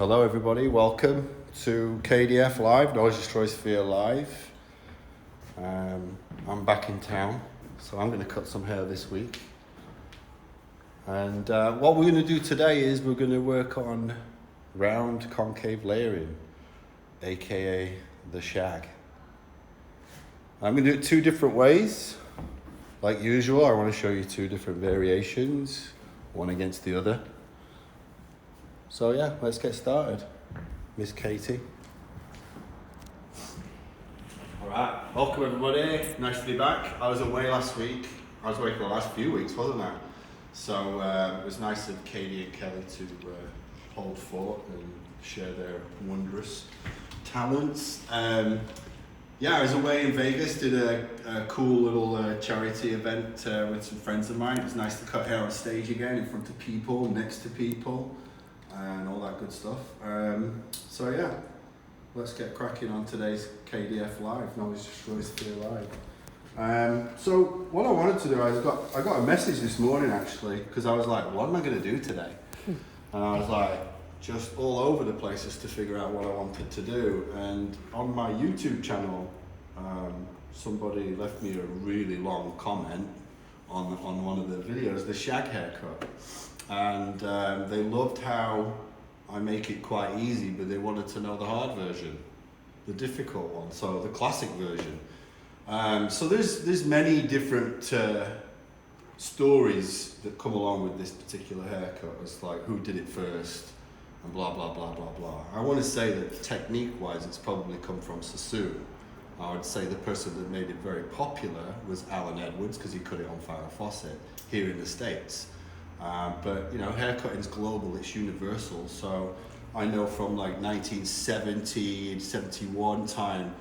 Hello everybody, welcome to KDF Live, Knowledge Destroys Fear Live. I'm back in town, so I'm going to cut some hair this week. And what we're going to do today is we're going to work on round concave layering, aka the Shag. I'm going to do it two different ways. Like usual, I want to show you two different variations, one against the other. So yeah, let's get started. Miss Katie. Alright, welcome everybody. Nice to be back. I was away last week. I was away for the last few weeks, wasn't I? So it was nice of Katie and Kelly to hold fort and share their wondrous talents. Yeah, I was away in Vegas, did a cool little charity event with some friends of mine. It was nice to cut hair on stage again in front of people, next to people, and all that good stuff. So yeah, let's get cracking on today's KDF Live, Knowledge Destroys Fear Live. So what I wanted to do, I got a message this morning actually, because I was like, what am I going to do today? And I was like, just all over the place just to figure out what I wanted to do. And on my YouTube channel, somebody left me a really long comment on one of the videos, the Shag haircut. And they loved how I make it quite easy, but they wanted to know the hard version, the difficult one, so the classic version. So there's many different stories that come along with this particular haircut. It's like who did it first, and blah blah blah blah blah. I want to say that technique-wise, it's probably come from Sassoon. I would say the person that made it very popular was Alan Edwards, because he cut it on Farrah Fawcett here in the States. But you know, haircutting's global, it's universal. So I know from like 1970, 71 time,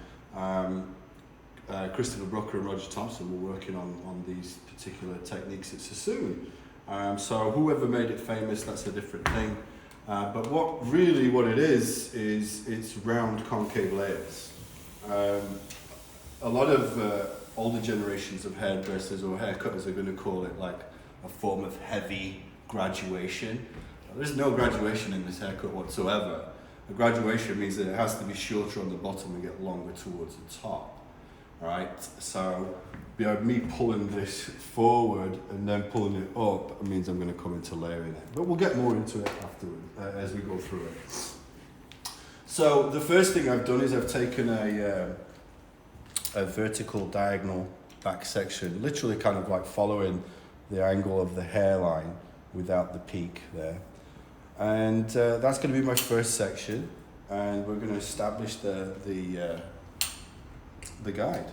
Christopher Brooker and Roger Thompson were working on these particular techniques at Sassoon. So whoever made it famous, that's a different thing. But what it is it's round concave layers. A lot of older generations of hairdressers or haircutters are going to call it like a form of heavy graduation. There's no graduation in this haircut whatsoever. A graduation means that it has to be shorter on the bottom and get longer towards the top. Alright, so me pulling this forward and then pulling it up means I'm going to come into layering it. But we'll get more into it afterward as we go through it. So the first thing I've done is I've taken a vertical diagonal back section, literally kind of like following the angle of the hairline without the peak there. And that's going to be my first section, and we're going to establish the guide.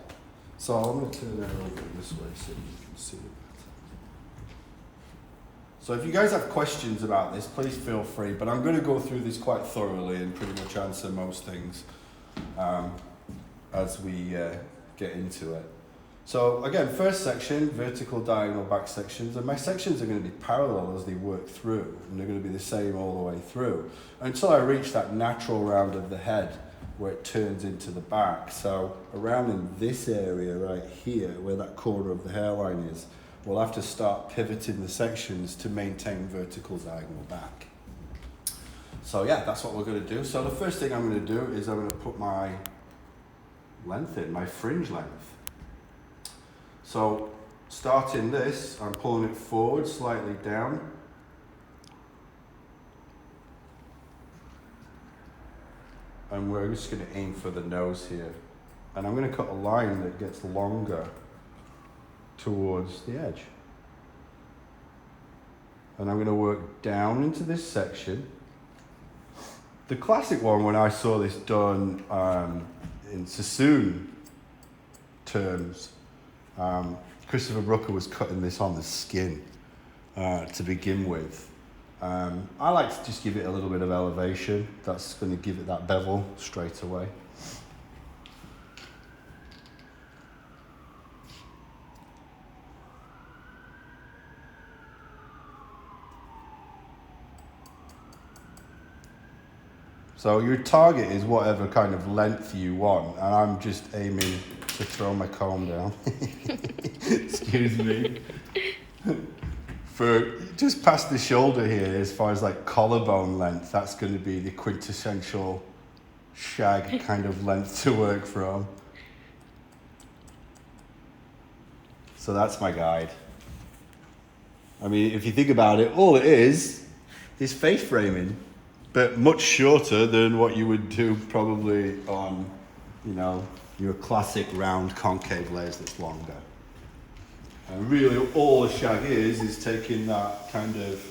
So I'm going to turn that over this way so you can see it. So if you guys have questions about this, please feel free, but I'm going to go through this quite thoroughly and pretty much answer most things as we get into it. So again, first section, vertical diagonal back sections, and my sections are going to be parallel as they work through, and they're going to be the same all the way through until I reach that natural round of the head where it turns into the back. So around in this area right here, where that corner of the hairline is, we'll have to start pivoting the sections to maintain vertical diagonal back. So yeah, that's what we're going to do. So the first thing I'm going to do is I'm going to put my length in, my fringe length. So starting this, I'm pulling it forward, slightly down. And we're just going to aim for the nose here. And I'm going to cut a line that gets longer towards the edge. And I'm going to work down into this section. The classic one, when I saw this done in Sassoon terms, Christopher Brooker was cutting this on the skin to begin with. I like to just give it a little bit of elevation. That's going to give it that bevel straight away. So your target is whatever kind of length you want, and I'm just aiming to throw my comb down. Excuse me. For just past the shoulder here, as far as like collarbone length, that's going to be the quintessential shag kind of length to work from. So that's my guide. I mean, if you think about it, all it is face framing, but much shorter than what you would do probably on, you know, your classic round concave layers that's longer. And really all a shag is taking that kind of,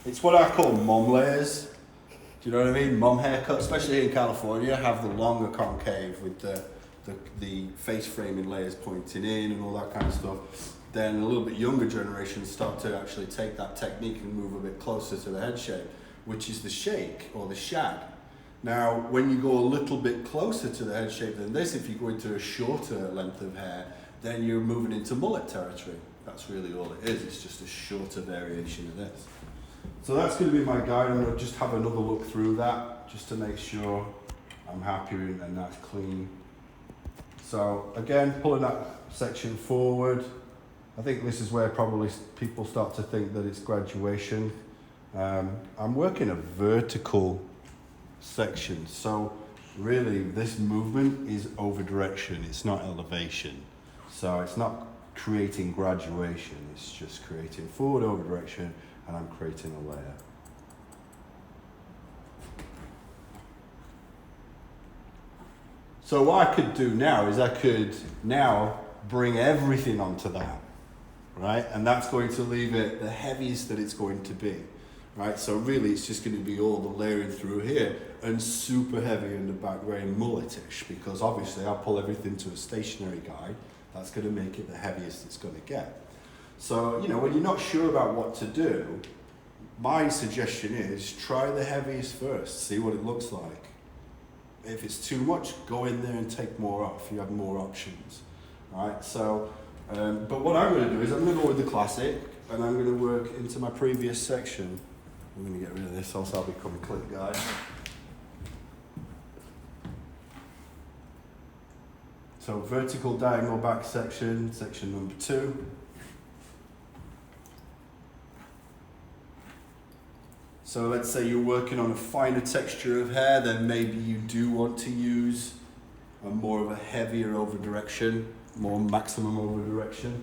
it's what I call mom layers. Do you know what I mean? Mom haircut, especially in California, have the longer concave with the face framing layers pointing in and all that kind of stuff. Then a little bit younger generations start to actually take that technique and move a bit closer to the head shape, which is the shake or the shag. Now, when you go a little bit closer to the head shape than this, if you go into a shorter length of hair, then you're moving into mullet territory. That's really all it is. It's just a shorter variation of this. So that's going to be my guide. I'm going to just have another look through that just to make sure I'm happy and that's clean. So again, pulling that section forward. I think this is where probably people start to think that it's graduation. I'm working a vertical section. So really this movement is over direction. It's not elevation. So it's not creating graduation. It's just creating forward over direction, and I'm creating a layer. So what I could do now is I could now bring everything onto that, right? And that's going to leave it the heaviest that it's going to be, right? So really it's just going to be all the layering through here and super heavy in the back, very mulletish, because obviously I'll pull everything to a stationary guide. That's going to make it the heaviest it's going to get. So, you know, when you're not sure about what to do, my suggestion is try the heaviest first, see what it looks like. If it's too much, go in there and take more off. You have more options, right? So, but what I'm going to do is I'm going to go with the classic, and I'm going to work into my previous section. I'm going to get rid of this, else I'll become a clip guy. So vertical diagonal back section, section number 2. So let's say you're working on a finer texture of hair, then maybe you do want to use a more of a heavier over direction, more maximum over direction.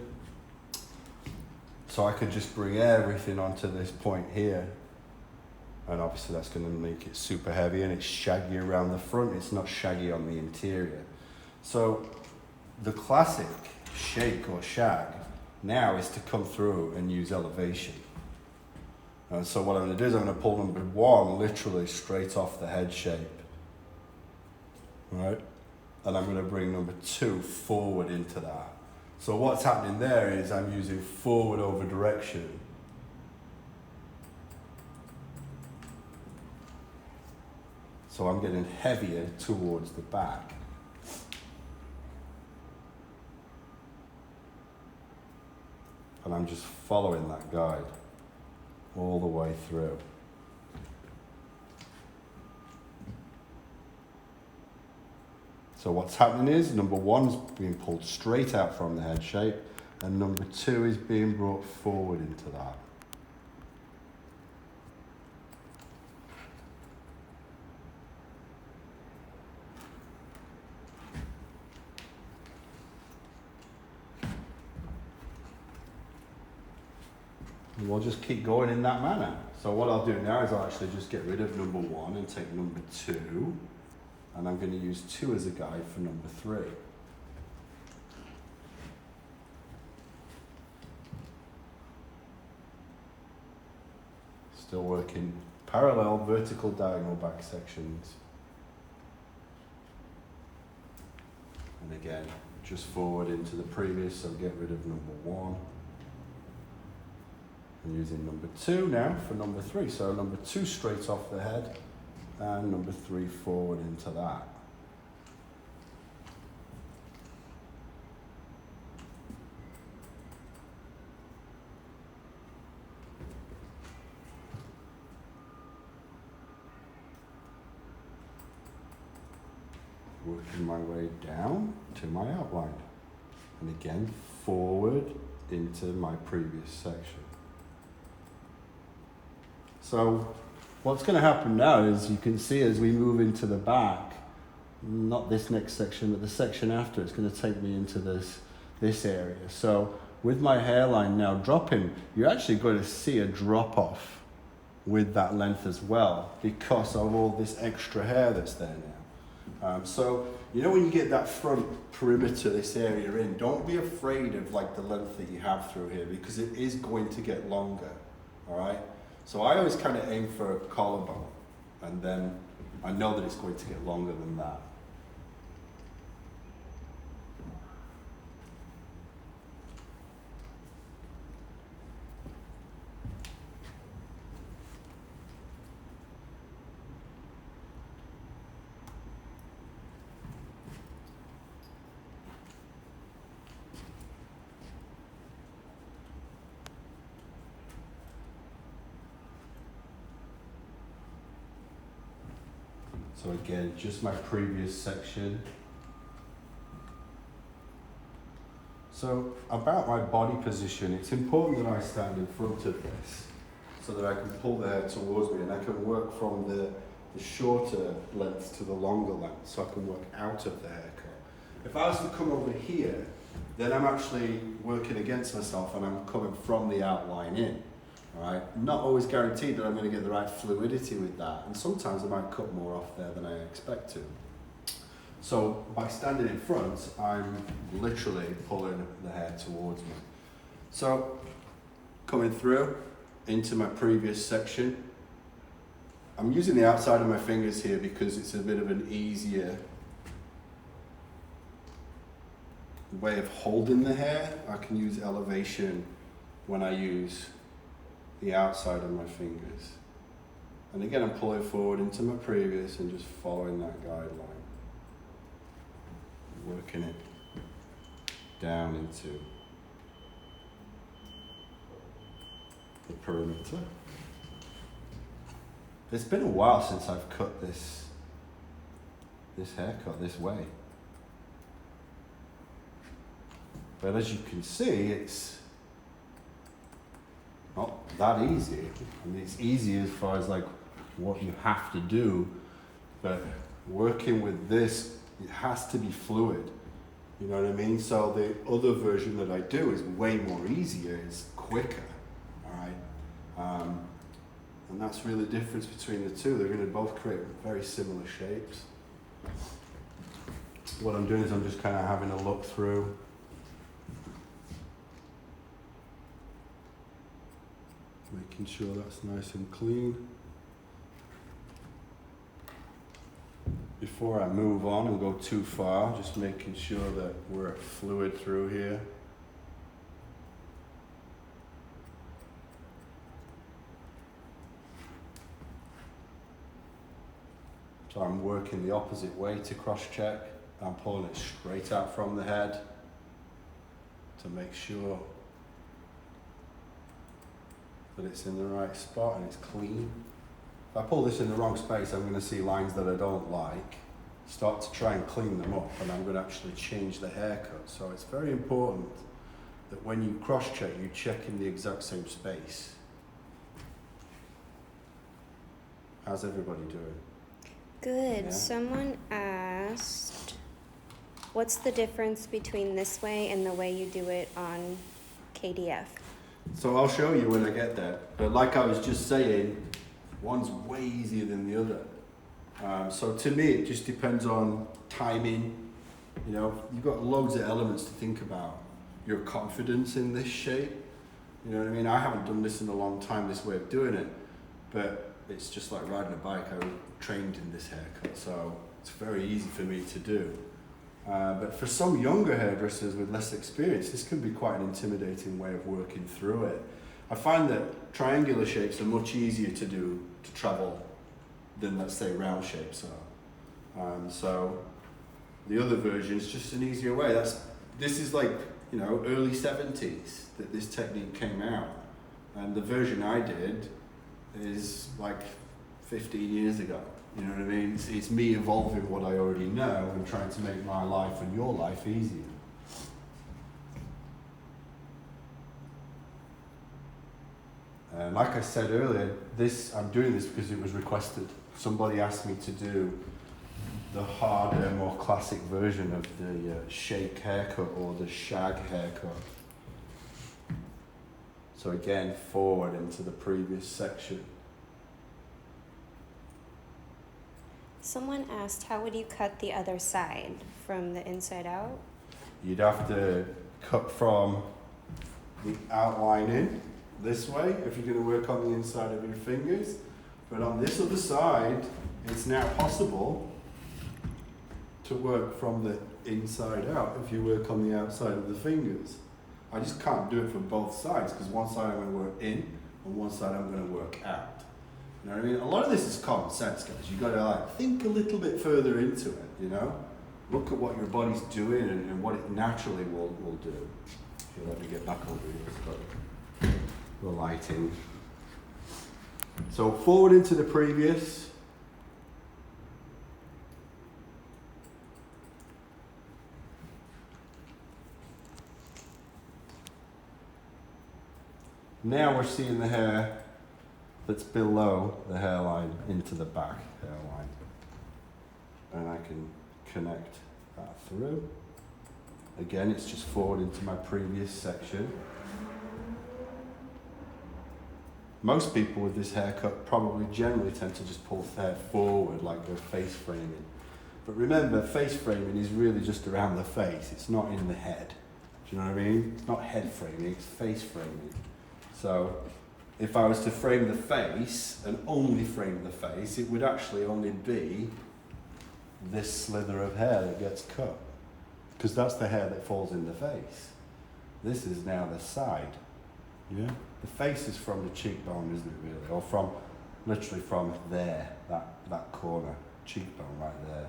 So I could just bring everything onto this point here. And obviously that's going to make it super heavy, and it's shaggy around the front, it's not shaggy on the interior. So the classic shake or shag now is to come through and use elevation. And so what I'm going to do is I'm going to pull number 1 literally straight off the head shape, right? And I'm going to bring number 2 forward into that. So what's happening there is I'm using forward over direction. So I'm getting heavier towards the back. And I'm just following that guide all the way through. So what's happening is number 1 is being pulled straight out from the head shape, and number 2 is being brought forward into that. And we'll just keep going in that manner. So what I'll do now is I'll actually just get rid of number 1 and take number 2. And I'm going to use 2 as a guide for number 3. Still working parallel vertical diagonal back sections. And again, just forward into the previous, so get rid of number 1. I'm using number 2 now for number 3. So number 2 straight off the head, and number 3 forward into that. Working my way down to my outline. And again, forward into my previous section. So what's going to happen now is you can see as we move into the back, not this next section, but the section after, it's going to take me into this area. So with my hairline now dropping, you're actually going to see a drop off with that length as well because of all this extra hair that's there now. So, you know, when you get that front perimeter, this area in, don't be afraid of like the length that you have through here because it is going to get longer, all right? So I always kind of aim for a collarbone and then I know that it's going to get longer than that. So again, just my previous section. So about my body position, it's important that I stand in front of this so that I can pull the hair towards me and I can work from the shorter length to the longer length so I can work out of the haircut. If I was to come over here, then I'm actually working against myself and I'm coming from the outline in. All right, not always guaranteed that I'm going to get the right fluidity with that, and sometimes I might cut more off there than I expect to. So by standing in front, I'm literally pulling the hair towards me. So coming through into my previous section, I'm using the outside of my fingers here because it's a bit of an easier way of holding the hair. I can use elevation when I use the outside of my fingers. And again, I'm pulling forward into my previous and just following that guideline. Working it down into the perimeter. It's been a while since I've cut this haircut this way. But as you can see, it's not that easy. I mean, it's easy as far as like what you have to do, but working with this, it has to be fluid. You know what I mean? So the other version that I do is way more easier, it's quicker, all right? And that's really the difference between the two. They're going to both create very similar shapes. What I'm doing is I'm just kind of having a look through. Making sure that's nice and clean. Before I move on and go too far, just making sure that we're fluid through here. So I'm working the opposite way to cross-check. I'm pulling it straight out from the head to make sure that it's in the right spot and it's clean. If I pull this in the wrong space, I'm going to see lines that I don't like, start to try and clean them up, and I'm going to actually change the haircut. So it's very important that when you cross-check, you check in the exact same space. How's everybody doing? Good. Yeah? Someone asked, what's the difference between this way and the way you do it on KDF? So I'll show you when I get there. But like I was just saying, one's way easier than the other. So to me, it just depends on timing. You know, you've got loads of elements to think about. Your confidence in this shape. You know what I mean? I haven't done this in a long time, this way of doing it. But it's just like riding a bike. I was trained in this haircut, so it's very easy for me to do. But for some younger hairdressers with less experience, this can be quite an intimidating way of working through it. I find that triangular shapes are much easier to do, to travel, than let's say round shapes are. So the other version is just an easier way. This is like, you know, early 70s that this technique came out. And the version I did is like 15 years ago. You know what I mean? It's me evolving what I already know and trying to make my life and your life easier. And like I said earlier, I'm doing this because it was requested. Somebody asked me to do the harder, more classic version of the shake haircut or the shag haircut. So again, forward into the previous section. Someone asked, how would you cut the other side? From the inside out? You'd have to cut from the outline in this way if you're going to work on the inside of your fingers. But on this other side, it's now possible to work from the inside out if you work on the outside of the fingers. I just can't do it for both sides because one side I'm going to work in and one side I'm going to work out. You know what I mean? A lot of this is common sense, guys. You've got to like think a little bit further into it, you know? Look at what your body's doing and what it naturally will do. If you let me get back over here, so the lighting. So forward into the previous. Now we're seeing the hair that's below the hairline into the back hairline. And I can connect that through. Again, it's just forward into my previous section. Most people with this haircut probably generally tend to just pull the hair forward like they're face framing. But remember, face framing is really just around the face. It's not in the head. Do you know what I mean? It's not head framing, it's face framing. So if I was to frame the face and only frame the face, it would actually only be this slither of hair that gets cut. Because that's the hair that falls in the face. This is now the side. Yeah? The face is from the cheekbone, isn't it really? Or from, literally from there, that corner, cheekbone right there.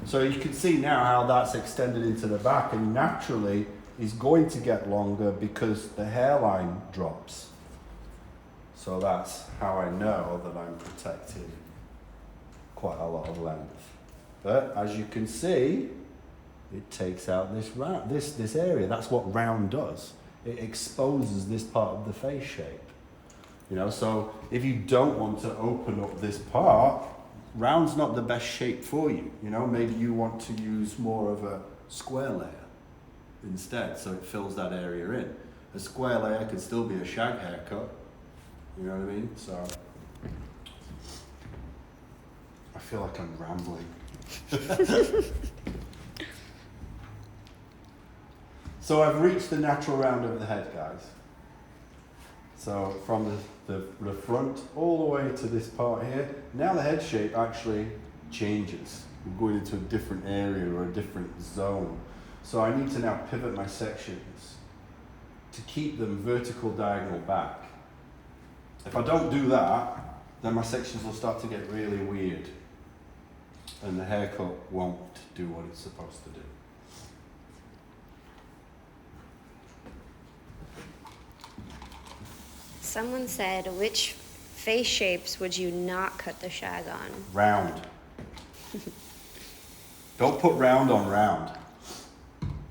So you can see now how that's extended into the back and naturally is going to get longer because the hairline drops. So that's how I know that I'm protecting quite a lot of length. But as you can see, it takes out this area. That's what round does. It exposes this part of the face shape. You know, so if you don't want to open up this part, round's not the best shape for you. You know, maybe you want to use more of a square layer instead, so it fills that area in. A square layer could still be a shag haircut. You know what I mean? So I feel like I'm rambling. So I've reached the natural round of the head, guys. So from the front all the way to this part here, now the head shape actually changes. We're going into a different area or a different zone. So I need to now pivot my sections to keep them vertical diagonal back. If I don't do that, then my sections will start to get really weird and the haircut won't do what it's supposed to do. Someone said, which face shapes would you not cut the shag on? Round. Don't put round on round.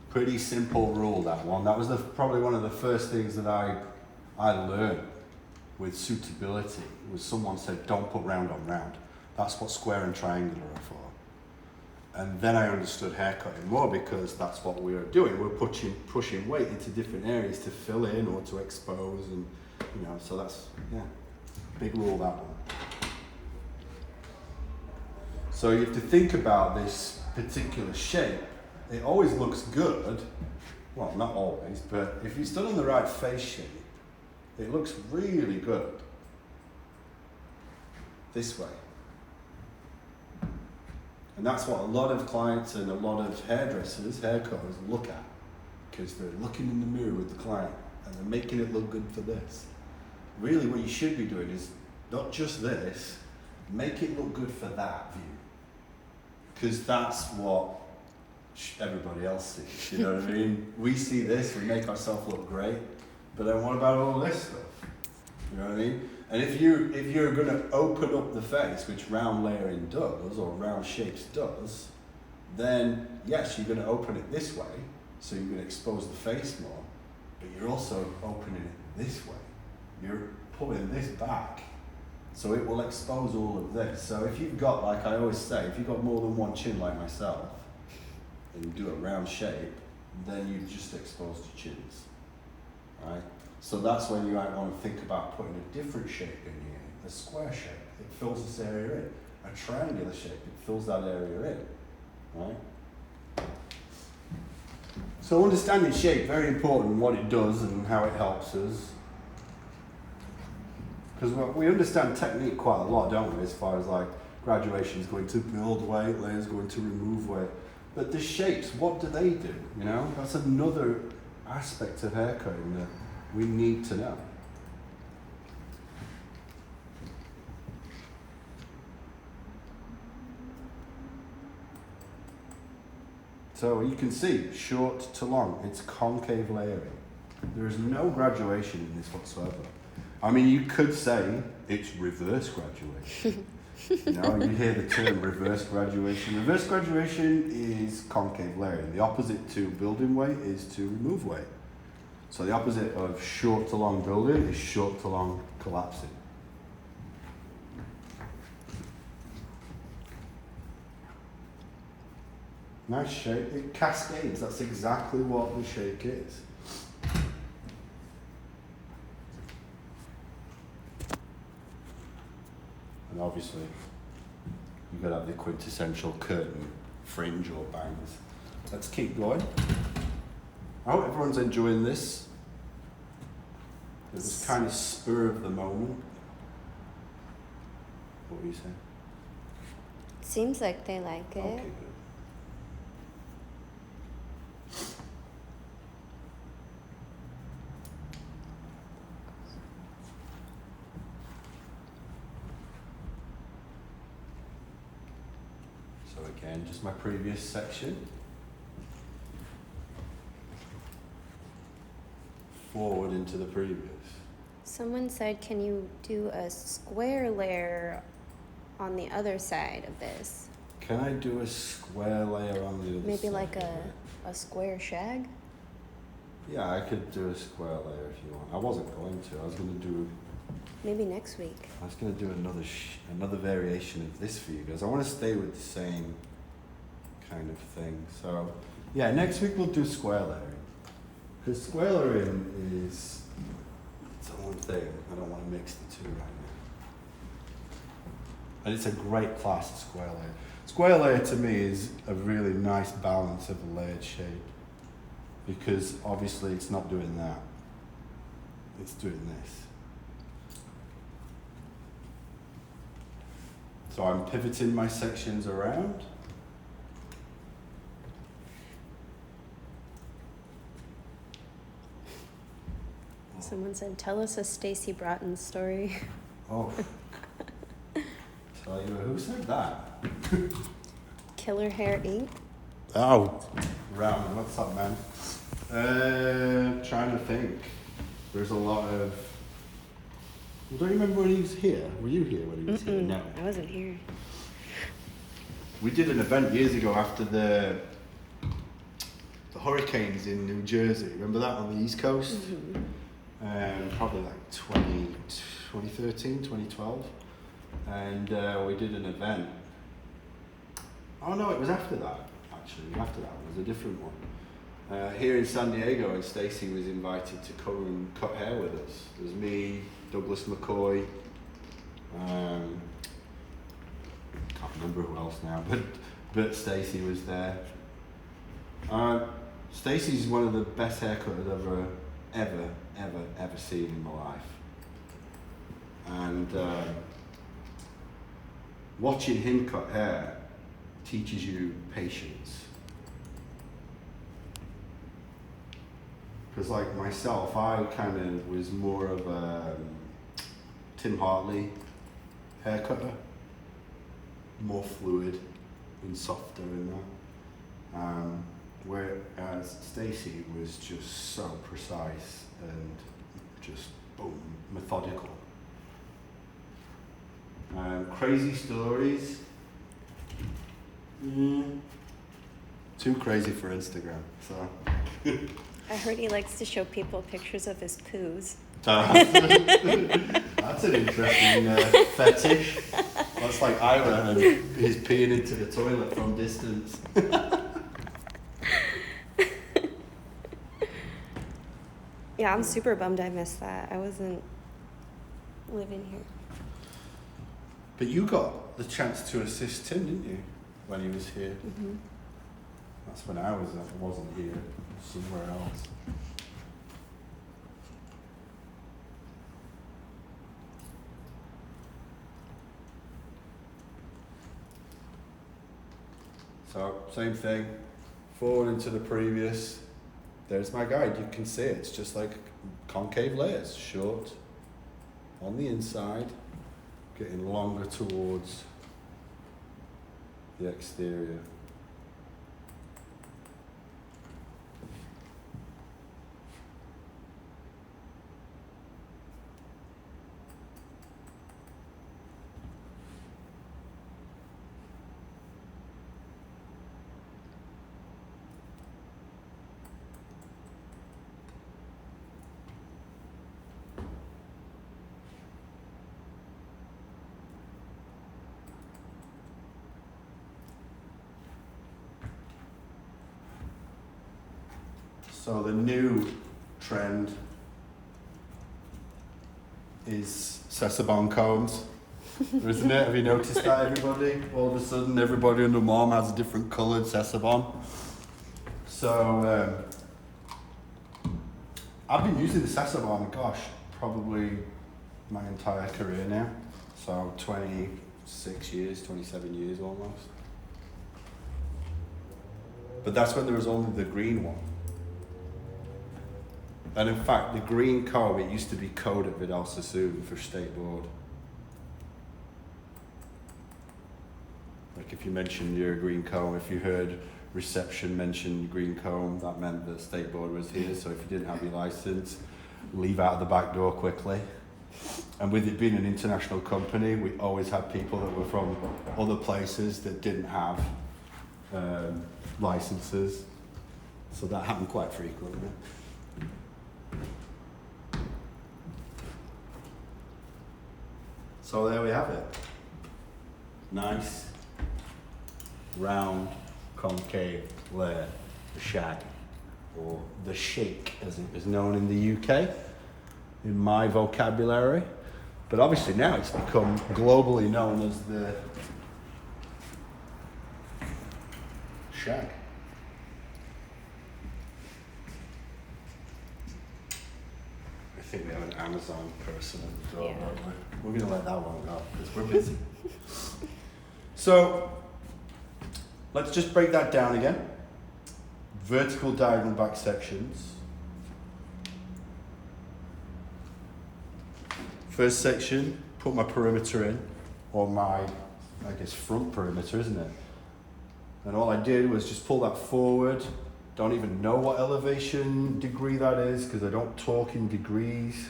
Pretty simple rule, that one. That was probably one of the first things that I learned with suitability. Was someone said, don't put round on round. That's what square and triangular are for. And then I understood haircutting more because that's what we are doing. We're pushing weight into different areas to fill in or to expose, and you know, so that's, yeah, big rule, that one. So you have to think about this particular shape. It always looks good, well, not always, but if it's done in the right face shape, it looks really good this way. And that's what a lot of clients and a lot of hairdressers, haircutters look at, because they're looking in the mirror with the client and they're making it look good for this. Really what you should be doing is not just this, make it look good for that view. Because that's what everybody else sees, you know what I mean? We see this, we make ourselves look great, but then what about all this stuff? You know what I mean? And if you're going to open up the face, which round layering does, or round shapes does, then yes, you're going to open it this way, so you can expose the face more, but you're also opening it this way. You're pulling this back, so it will expose all of this. So if you've got, like I always say, if you've got more than one chin like myself, and you do a round shape, then you've just exposed your chins, right? So that's when you might want to think about putting a different shape in here. A square shape, it fills this area in. A triangular shape, it fills that area in, right? So understanding shape, very important, what it does and how it helps us. Because we understand technique quite a lot, don't we, as far as like graduation is going to build weight, layers going to remove weight. But the shapes, what do they do? You know, that's another aspect of haircutting that we need to know. So you can see, short to long, it's concave layering. There is no graduation in this whatsoever. I mean, you could say it's reverse graduation. You know, you hear the term reverse graduation. Reverse graduation is concave layering. The opposite to building weight is to remove weight. So the opposite of short to long building is short to long collapsing. Nice shape. It cascades. That's exactly what the shake is. And obviously, you've got to have the quintessential curtain, fringe or bangs. Let's keep going. I hope everyone's enjoying this. It was kind of spur of the moment. What were you saying? Seems like they like it. Okay, good. So again, just my previous section. Forward into the previous. Someone said, can you do a square layer on the other side of this? Can I do a square layer on the other side? Maybe like a square shag? Yeah, I could do a square layer if you want. I wasn't going to. I was going to do. Maybe next week. I was going to do another variation of this for you guys. I want to stay with the same kind of thing. So, yeah, next week we'll do square layering. Because square layering is its own thing. I don't want to mix the two right now. And it's a great class of square layer. Square layer to me is a really nice balance of a layered shape. Because obviously it's not doing that. It's doing this. So I'm pivoting my sections around. Someone said, tell us a Stacey Broughton story. Oh. Tell you who said that? Killer Hair Inc. Oh. Round, what's up, man? Trying to think. There's a lot of. Well, don't you remember when he was here? Were you here when he was here? No. I wasn't here. We did an event years ago after the hurricanes in New Jersey. Remember that on the East Coast? Mm-hmm. Probably like 2013, 2012. And we did an event. Oh no, it was after that, actually. After that, it was a different one. Here in San Diego, and Stacey was invited to come and cut hair with us. It was me, Douglas McCoy, can't remember who else now, but Stacey was there. Stacey's one of the best haircutters I've ever seen in my life. And watching him cut hair teaches you patience. Because like myself, I kind of was more of a Tim Hartley haircutter, more fluid and softer in that. Whereas Stacey was just so precise and just boom, methodical. Crazy stories. Too crazy for Instagram, so. I heard he likes to show people pictures of his poos. That's an interesting fetish. That's like Ira and he's peeing into the toilet from distance. Yeah, I'm super bummed I missed that. I wasn't living here. But you got the chance to assist Tim, didn't you, when he was here? Mm-hmm. That's when I wasn't here, somewhere else. So, same thing, forward into the previous. There's my guide, you can see it. It's just like concave layers, short on the inside, getting longer towards the exterior. So the new trend is Sessabon cones, isn't it? Have you noticed that, everybody? All of a sudden, everybody and their mom has a different coloured Sessabon. So I've been using the Sessabon, gosh, probably my entire career now. So 26 years, 27 years almost. But that's when there was only the green one. And in fact, the green comb, it used to be code at Vidal Sassoon for State Board. Like if you mentioned your green comb, if you heard reception mention green comb, that meant that State Board was here. So if you didn't have your license, leave out the back door quickly. And with it being an international company, we always had people that were from other places that didn't have licenses. So that happened quite frequently. So there we have it. Nice, round, concave layer, the shag, or the shake as it is known in the UK, in my vocabulary. But obviously now it's become globally known as the shag. I think we have an Amazon person at the door, Yeah. don't we? We're going to let that one go because we're busy. So let's just break that down again. Vertical diagonal back sections. First section, put my perimeter in, or my, I guess, front perimeter, isn't it? And all I did was just pull that forward. Don't even know what elevation degree that is because I don't talk in degrees.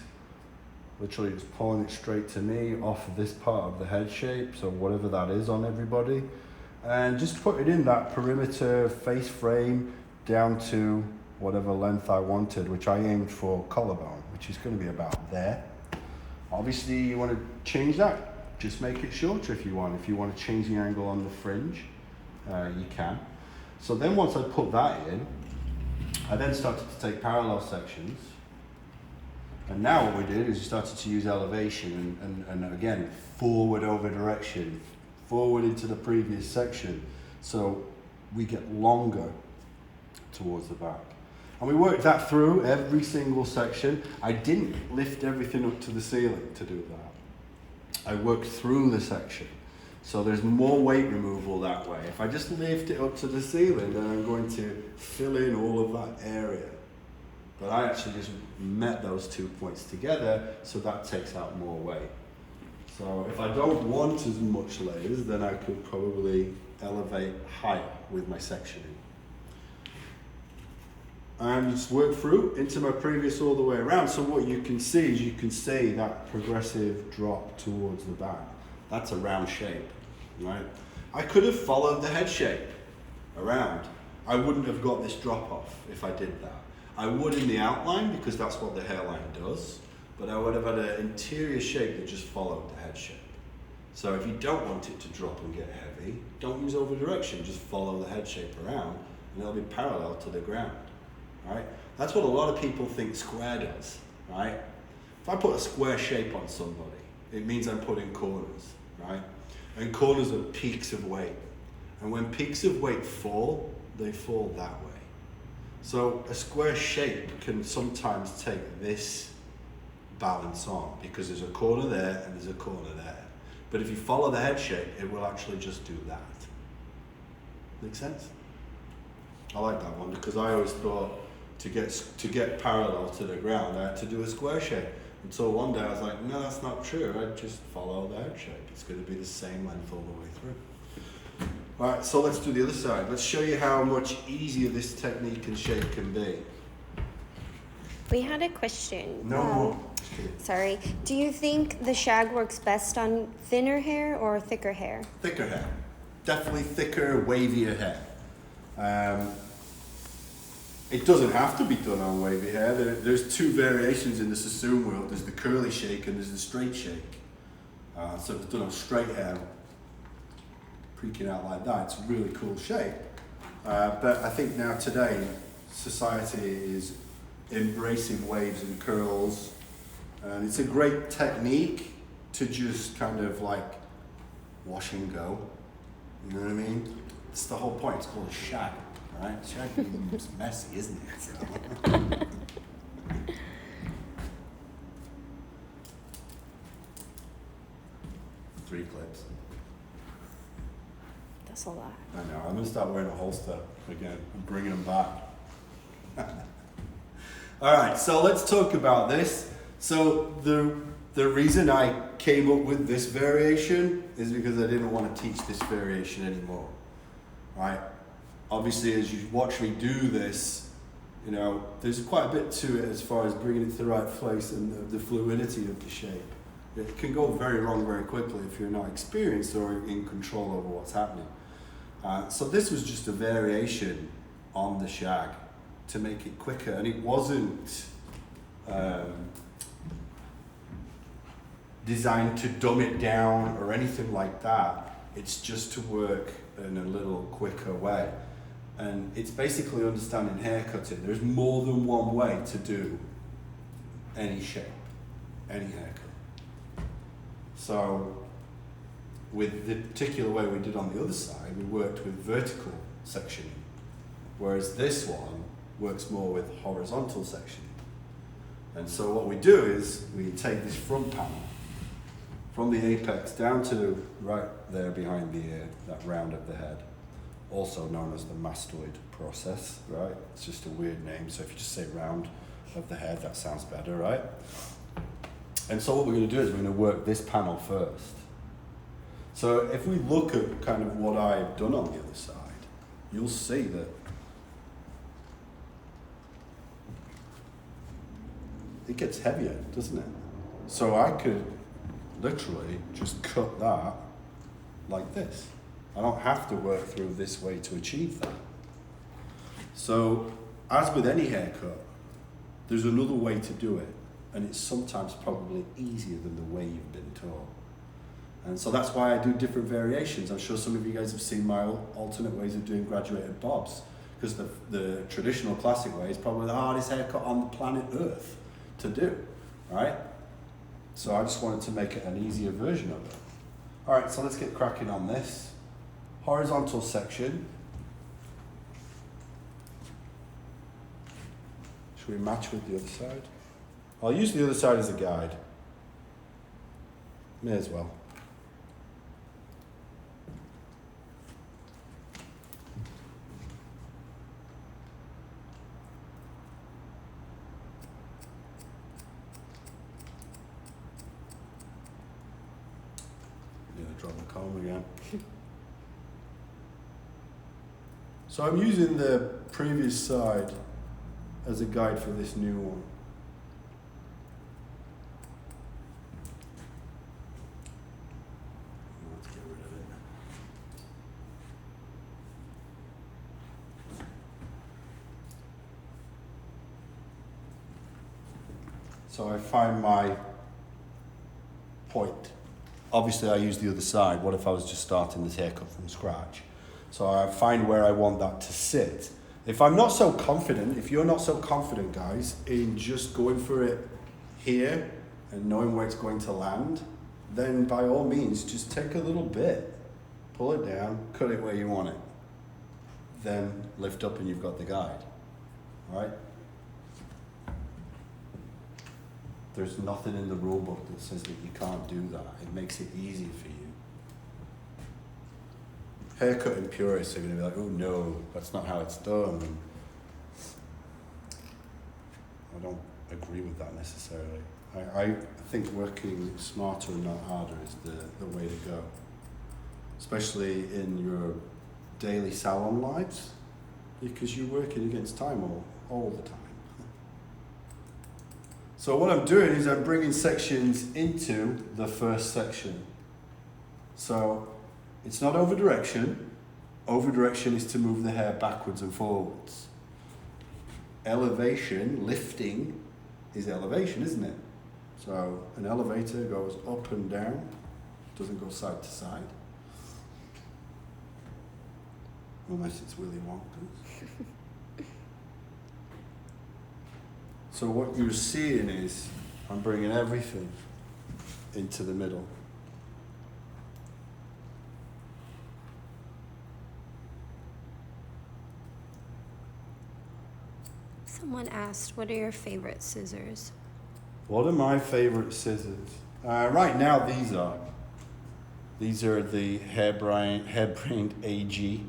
Literally just pulling it straight to me off of this part of the head shape, so whatever that is on everybody. And just put it in that perimeter face frame down to whatever length I wanted, which I aimed for collarbone, which is going to be about there. Obviously you want to change that, just make it shorter if you want. If you want to change the angle on the fringe, you can. So then once I put that in, I then started to take parallel sections. And now what we did is we started to use elevation and again, forward over direction, forward into the previous section. So we get longer towards the back. And we worked that through every single section. I didn't lift everything up to the ceiling to do that. I worked through the section. So there's more weight removal that way. If I just lift it up to the ceiling, then I'm going to fill in all of that area. But I actually just met those 2 points together, so that takes out more weight. So if I don't want as much layers, then I could probably elevate higher with my sectioning. And just work through into my previous all the way around. So what you can see is you can see that progressive drop towards the back. That's a round shape, right? I could have followed the head shape around, I wouldn't have got this drop off if I did that. I would in the outline because that's what the hairline does, but I would have had an interior shape that just followed the head shape. So if you don't want it to drop and get heavy, don't use over direction, just follow the head shape around and it'll be parallel to the ground, right? That's what a lot of people think square does, right? If I put a square shape on somebody, it means I'm putting corners, right? And corners are peaks of weight. And when peaks of weight fall, they fall that way. So a square shape can sometimes take this balance on because there's a corner there and there's a corner there. But if you follow the head shape, it will actually just do that. Make sense? I like that one because I always thought to get parallel to the ground, I had to do a square shape. Until one day I was like, no, that's not true. I just follow the head shape. It's going to be the same length all the way through. All right, so let's do the other side. Let's show you how much easier this technique and shape can be. We had a question. No. Sorry. Do you think the shag works best on thinner hair or thicker hair? Thicker hair. Definitely thicker, wavier hair. It doesn't have to be done on wavy hair. There's two variations in the Sassoon world. There's the curly shake and there's the straight shake. So if it's done on straight hair, freaking out like that, it's a really cool shape. But I think now today, society is embracing waves and curls. And it's a great technique to just kind of like wash and go. You know what I mean? It's the whole point. It's called a shag, right? Shag is messy, isn't it? So. 3 clips. That's a lot. I know. I'm gonna start wearing a holster again and bringing them back. All right. So let's talk about this. So the reason I came up with this variation is because I didn't want to teach this variation anymore, right? Obviously, as you watch me do this, you know, there's quite a bit to it as far as bringing it to the right place and the fluidity of the shape. It can go very wrong very quickly if you're not experienced or in control over what's happening. So this was just a variation on the shag to make it quicker, and it wasn't designed to dumb it down or anything like that. It's just to work in a little quicker way. And it's basically understanding hair cutting. There's more than one way to do any shape, any haircut. So with the particular way we did on the other side, we worked with vertical sectioning, whereas this one works more with horizontal sectioning. And so what we do is we take this front panel from the apex down to right there behind the ear, that round of the head, also known as the mastoid process, right? It's just a weird name, so if you just say round of the head, that sounds better, right? And so what we're going to do is we're going to work this panel first. So if we look at kind of what I've done on the other side, you'll see that it gets heavier, doesn't it? So I could literally just cut that like this. I don't have to work through this way to achieve that. So as with any haircut, there's another way to do it, and it's sometimes probably easier than the way you've been taught. And so that's why I do different variations. I'm sure some of you guys have seen my alternate ways of doing graduated bobs, because the traditional classic way is probably the hardest haircut on the planet Earth to do, right? So I just wanted to make it an easier version of it. All right, so let's get cracking on this. Horizontal section. Should we match with the other side? I'll use the other side as a guide. May as well. Drop the comb again. So I'm using the previous side as a guide for this new one. Let's get rid of it. So I find my point. Obviously I use the other side. What if I was just starting this haircut from scratch? So I find where I want that to sit. If I'm not so confident, if you're not so confident, guys, in just going for it here and knowing where it's going to land, then by all means, just take a little bit, pull it down, cut it where you want it. Then lift up and you've got the guide, all right? There's nothing in the rule book that says that you can't do that. It makes it easy for you. Haircutting purists are going to be like, oh no, that's not how it's done. And I don't agree with that necessarily. I think working smarter and not harder is the way to go. Especially in your daily salon lives, because you're working against time all the time. So what I'm doing is I'm bringing sections into the first section. So it's not over direction. Over direction is to move the hair backwards and forwards. Elevation, lifting, is elevation, isn't it? So an elevator goes up and down, doesn't go side to side. Unless it's Willy Wonka. So what you're seeing is I'm bringing everything into the middle. Someone asked, what are your favorite scissors? What are my favorite scissors? Right now, these are the Hairbrained AG.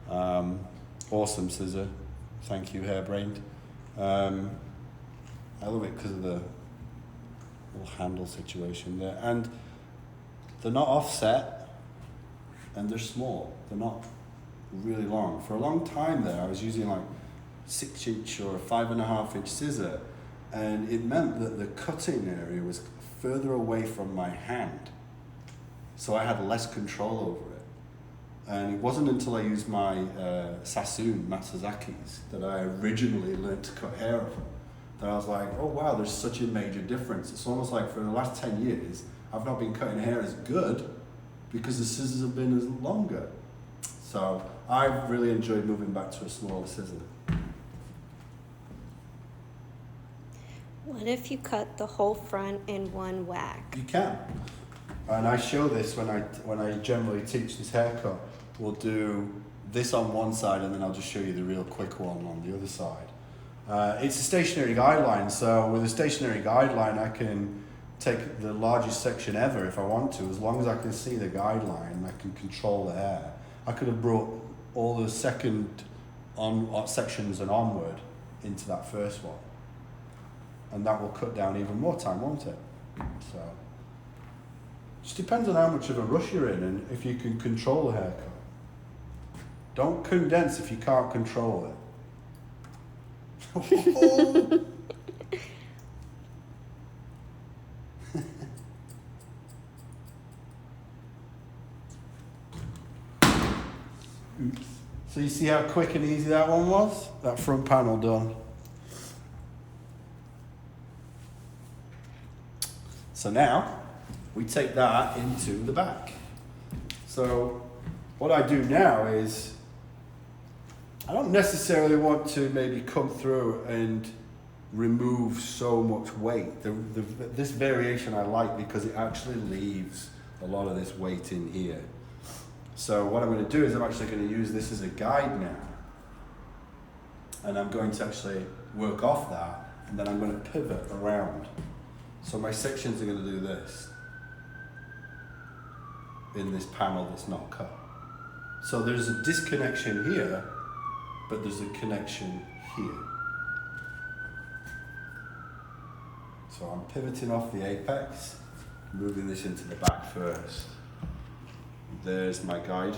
Awesome scissor. Thank you, Hairbrained. I love it because of the little handle situation there. And they're not offset, and they're small. They're not really long. For a long time there, I was using like 6-inch or 5.5-inch scissor, and it meant that the cutting area was further away from my hand. So I had less control over it. And it wasn't until I used my Sassoon Matsuzaki's that I originally learned to cut hair on. That I was like, oh wow, there's such a major difference. It's almost like for the last 10 years, I've not been cutting hair as good because the scissors have been as longer. So I've really enjoyed moving back to a smaller scissor. What if you cut the whole front in one whack? You can. And I show this when I generally teach this haircut. We'll do this on one side and then I'll just show you the real quick one on the other side. It's a stationary guideline, so with a stationary guideline I can take the largest section ever if I want to, as long as I can see the guideline, I can control the hair. I could have brought all the sections and onward into that first one. And that will cut down even more time, won't it? So, just depends on how much of a rush you're in and if you can control the haircut. Don't condense if you can't control it. Oops. So you see how quick and easy that one was? That front panel done. So now, we take that into the back. So what I do now is, I don't necessarily want to maybe come through and remove so much weight. This variation I like because it actually leaves a lot of this weight in here. So what I'm going to do is I'm actually going to use this as a guide now. And I'm going to actually work off that, and then I'm going to pivot around. So my sections are going to do this in this panel that's not cut. So there's a disconnection here, but there's a connection here. So I'm pivoting off the apex, moving this into the back first. There's my guide.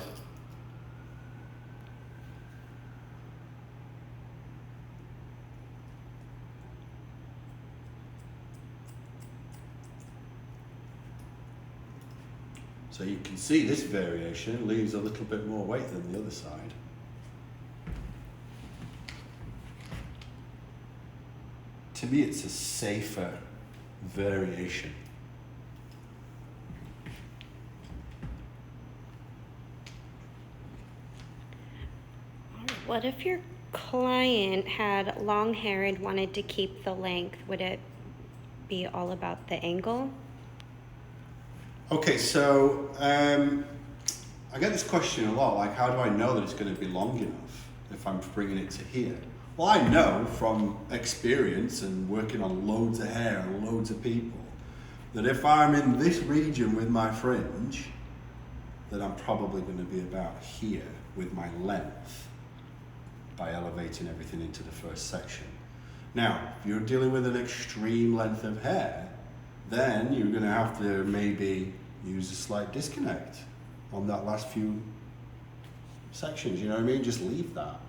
So you can see this variation leaves a little bit more weight than the other side. To me, it's a safer variation. What if your client had long hair and wanted to keep the length? Would it be all about the angle? Okay, so I get this question a lot, like how do I know that it's going to be long enough if I'm bringing it to here? Well, I know from experience and working on loads of hair and loads of people that if I'm in this region with my fringe, that I'm probably going to be about here with my length by elevating everything into the first section. Now, if you're dealing with an extreme length of hair, then you're going to have to maybe use a slight disconnect on that last few sections, you know what I mean? Just leave that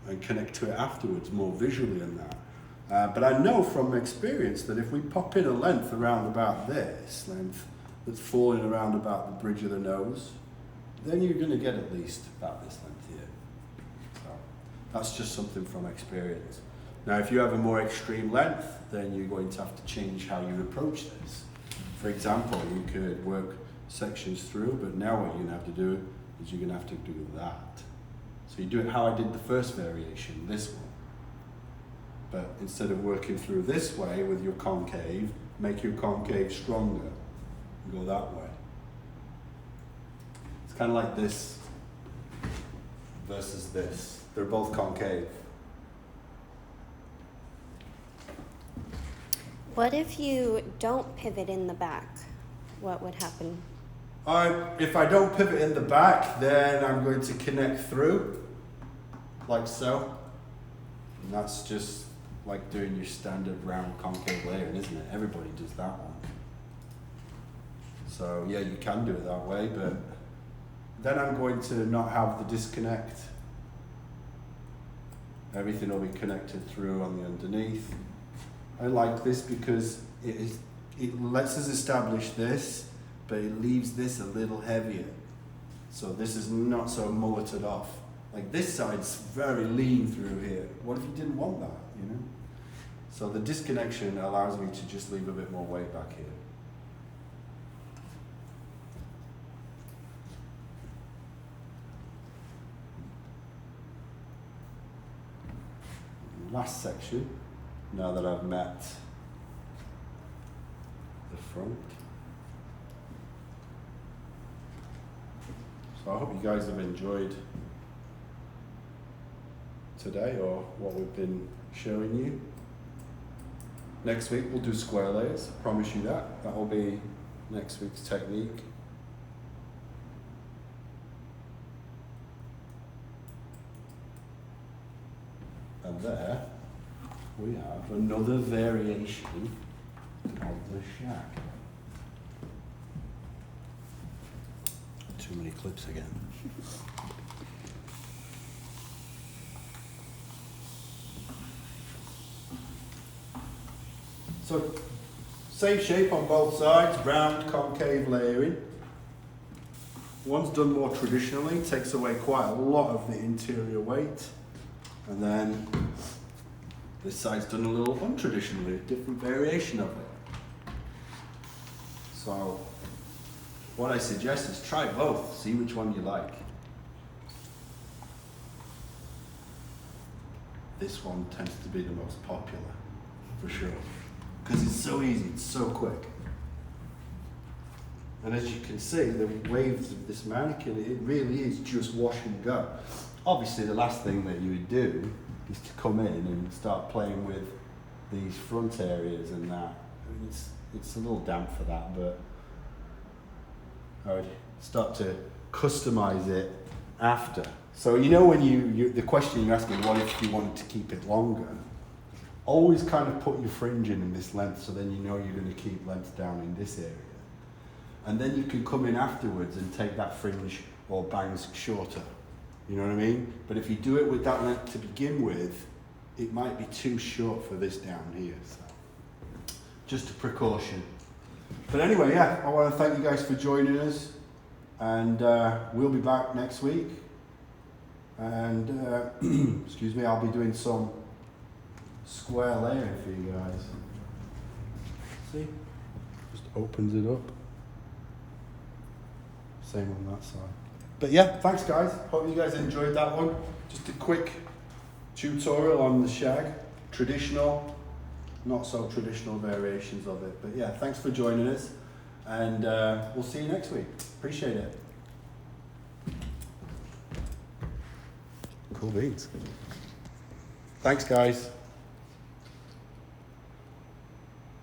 and connect to it afterwards more visually than that. But I know from experience that if we pop in a length around about this length that's falling around about the bridge of the nose, then you're going to get at least about this length here. So that's just something from experience. Now, if you have a more extreme length, then you're going to have to change how you approach this. For example, you could work sections through, but now what you're going to have to do is you're going to have to do that. So you do it how I did the first variation, this one. But instead of working through this way with your concave, make your concave stronger and go that way. It's kind of like this versus this. They're both concave. What if you don't pivot in the back? What would happen? If I don't pivot in the back, then I'm going to connect through, like so. And that's just like doing your standard round concave layering, isn't it? Everybody does that one. So yeah, you can do it that way, but then I'm going to not have the disconnect. Everything will be connected through on the underneath. I like this because it lets us establish this, but it leaves this a little heavier. So this is not so mulleted off. Like this side's very lean through here. What if you didn't want that, you know? So the disconnection allows me to just leave a bit more weight back here. Last section, now that I've met the front. So I hope you guys have enjoyed today or what we've been showing you. Next week we'll do square layers, I promise you that. That will be next week's technique. And there we have another variation of the Shag. Too many clips again. So, same shape on both sides, round concave layering. One's done more traditionally, takes away quite a lot of the interior weight. And then this side's done a little untraditionally, a different variation of it. So what I suggest is try both, see which one you like. This one tends to be the most popular, for sure. Because it's so easy, it's so quick. And as you can see, the waves of this mannequin, it really is just wash and go. Obviously, the last thing that you would do is to come in and start playing with these front areas and that. I mean, it's a little damp for that, but I would start to customize it after. So you know when the question you're asking, what if you wanted to keep it longer? Always kind of put your fringe in this length so then you know you're going to keep length down in this area. And then you can come in afterwards and take that fringe or bangs shorter. You know what I mean? But if you do it with that length to begin with, it might be too short for this down here. So just a precaution. But anyway, yeah, I want to thank you guys for joining us. And we'll be back next week. And, excuse me, I'll be doing some square layering for you guys. See? Just opens it up. Same on that side. But yeah, thanks guys. Hope you guys enjoyed that one. Just a quick tutorial on the Shag. Traditional, not so traditional variations of it. But yeah, thanks for joining us. And we'll see you next week. Appreciate it. Cool beans. Thanks guys.